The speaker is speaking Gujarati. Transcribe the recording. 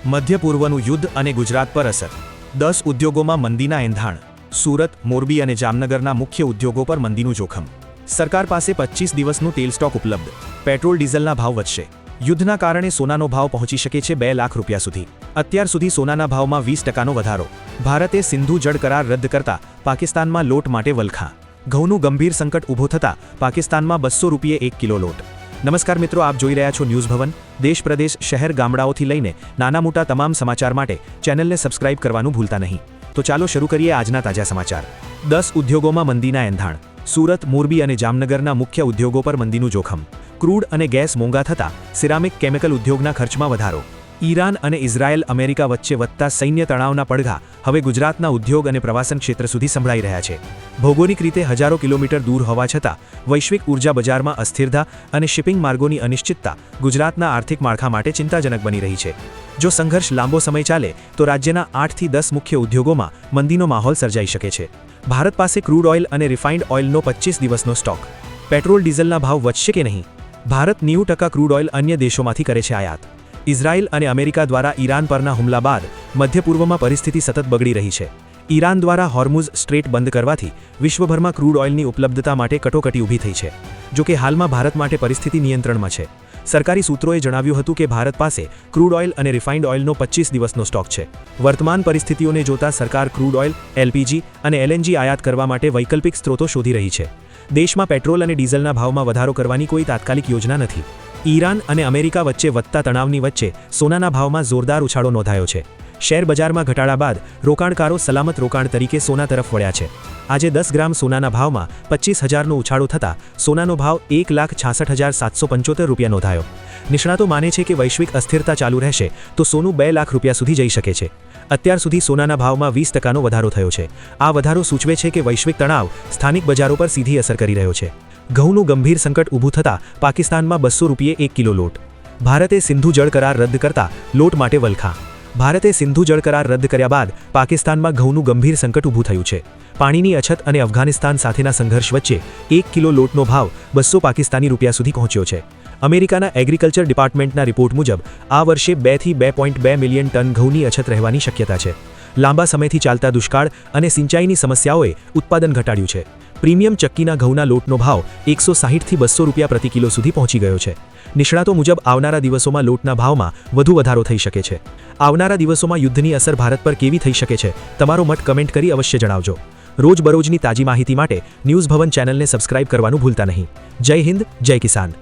મધ્ય પૂર્વનું યુદ્ધ અને ગુજરાત પર અસર 10 ઉદ્યોગોમાં મંદીના એંધાણ સુરત મોરબી અને જામનગરના મુખ્ય ઉદ્યોગો પર મંદીનું જોખમ સરકાર પાસે 25 દિવસનું તેલ સ્ટોક ઉપલબ્ધ પેટ્રોલ ડીઝલના ભાવ વધશે યુદ્ધના કારણે સોનાનો ભાવ પહોંચી શકે છે 2 લાખ રૂપિયા સુધી અત્યાર સુધી સોનાના ભાવમાં 20%નો વધારો ભારતે સિંધુ જળ કરાર રદ કરતા પાકિસ્તાનમાં લોટ માટે વલખા ઘઉંનું ગંભીર સંકટ ઊભો થતા પાકિસ્તાનમાં 200 રૂપિયે 1 કિલો લોટ નમસ્કાર મિત્રો, આપ જોઈ રહ્યા છો ન્યૂઝ ભવન દેશ પ્રદેશ શહેર ગામડાઓથી લઈને નાના મોટા તમામ સમાચાર માટે ચેનલને સબસ્ક્રાઇબ કરવાનું ભૂલતા નહીં તો ચાલો શરૂ કરીએ આજના તાજા સમાચાર 10 ઉદ્યોગોમાં મંદીના એંધાણ સુરત મોરબી અને જામનગરના મુખ્ય ઉદ્યોગો પર મંદીનું જોખમ ક્રૂડ અને ગેસ મોંઘા થતા સિરામિક કેમિકલ ઉદ્યોગના ખર્ચમાં વધારો ઈરાન અને ઇઝરાયેલ અમેરિકા વચ્ચે વધતા સૈન્ય તણાવના પડઘા હવે ગુજરાતના ઉદ્યોગ અને પ્રવાસન ક્ષેત્ર સુધી સંભળાઈ રહ્યા છે ભૌગોલિક રીતે હજારો કિલોમીટર દૂર હોવા છતાં વૈશ્વિક ઉર્જા બજારમાં અસ્થિરતા અને શિપિંગ માર્ગોની અનિશ્ચિતતા ગુજરાતના આર્થિક માળખા માટે ચિંતાજનક બની રહી છે જો સંઘર્ષ લાંબો સમય ચાલે તો રાજ્યના 8 થી 10 મુખ્ય ઉદ્યોગોમાં મંદીનો માહોલ સર્જાઈ શકે છે ભારત પાસે ક્રૂડ ઓઇલ અને રિફાઇન્ડ ઓઇલનો 25 દિવસનો સ્ટોક પેટ્રોલ ડીઝલના ભાવ વધશે કે નહીં ભારત 90% ક્રૂડ ઓઇલ અન્ય દેશોમાંથી કરે છે આયાત ઇઝરાયેલ અને અમેરિકા દ્વારા ઈરાન પરના હુમલા બાદ મધ્ય પૂર્વમાં પરિસ્થિતિ સતત બગડી રહી છે ઈરાન દ્વારા હોર્મુઝ સ્ટ્રેટ બંધ કરવાથી વિશ્વભરમાં ક્રૂડ ઓઇલની ઉપલબ્ધતા માટે કટોકટી ઊભી થઈ છે જો કે હાલમાં ભારત માટે પરિસ્થિતિ નિયંત્રણમાં છે સરકારી સૂત્રોએ જણાવ્યું હતું કે ભારત પાસે ક્રૂડ ઓઇલ અને રિફાઇન્ડ ઓઇલનો 25 દિવસનો સ્ટોક છે વર્તમાન પરિસ્થિતિઓને જોતા સરકાર ક્રૂડ ઓઇલ એલપીજી અને એલએનજી આયાત કરવા માટે વૈકલ્પિક સ્ત્રોતો શોધી રહી છે દેશમાં પેટ્રોલ અને ડીઝલના ભાવમાં વધારો કરવાની કોઈ તાત્કાલિક યોજના નથી ઈરાન અને અમેરિકા વચ્ચે વધતા તણાવની વચ્ચે સોનાના ભાવમાં જોરદાર ઉછાળો નોંધાયો છે શેર બજારમાં ઘટાડા બાદ રોકાણકારો સલામત રોકાણ તરીકે સોના તરફ વળ્યા છે આજે 10 ગ્રામ સોનાના ભાવમાં 25,000નો ઉછાળો થતાં સોનાનો ભાવ 1,66,775 રૂપિયા નોંધાયો નિષ્ણાતો માને છે કે વૈશ્વિક અસ્થિરતા ચાલુ રહેશે તો સોનું 2 લાખ રૂપિયા સુધી જઈ શકે છે અત્યાર સુધી સોનાના ભાવમાં 20%નો વધારો થયો છે આ વધારો સૂચવે છે કે વૈશ્વિક તણાવ સ્થાનિક બજારો પર સીધી અસર કરી રહ્યો છે ઘઉંનું ગંભીર સંકટ ઊભું થતાં પાકિસ્તાનમાં 200 રૂપિયે 1 કિલો લોટ ભારતે સિંધુ જળ કરાર રદ કરતા લોટ માટે વલખા ભારતે સિંધુ જળ કરાર રદ કર્યા બાદ પાકિસ્તાનમાં ઘઉંનું ગંભીર સંકટ ઊભું થયું છે પાણીની અછત અને અફઘાનિસ્તાન સાથેના સંઘર્ષ વચ્ચે 1 કિલો લોટનો ભાવ 200 પાકિસ્તાની રૂપિયા સુધી પહોંચ્યો છે અમેરિકાના એગ્રીકલ્ચર ડિપાર્ટમેન્ટના રિપોર્ટ મુજબ આ વર્ષે 2 થી 2.2 મિલિયન ટન ઘઉંની અછત રહેવાની શક્યતા છે લાંબા સમયથી ચાલતા દુષ્કાળ અને સિંચાઈની સમસ્યાઓએ ઉત્પાદન ઘટાડ્યું છે પ્રીમિયમ ચક્કીના ઘઉંના લોટનો ભાવ 160 થી 200 રૂપિયા પ્રતિ કિલો સુધી પહોંચી ગયો છે નિષ્ણાતો મુજબ આવનારા દિવસોમાં લોટના ભાવમાં વધુ વધારો થઈ શકે છે આવનારા દિવસોમાં યુદ્ધની અસર ભારત પર કેવી થઈ શકે છે તમારો મત કમેન્ટ કરી અવશ્ય જણાવજો રોજબરોજની તાજી માહિતી માટે ન્યૂઝ ભવન ચેનલને સબસ્ક્રાઇબ કરવાનું ભૂલતા નહીં જય હિન્દ જય કિસાન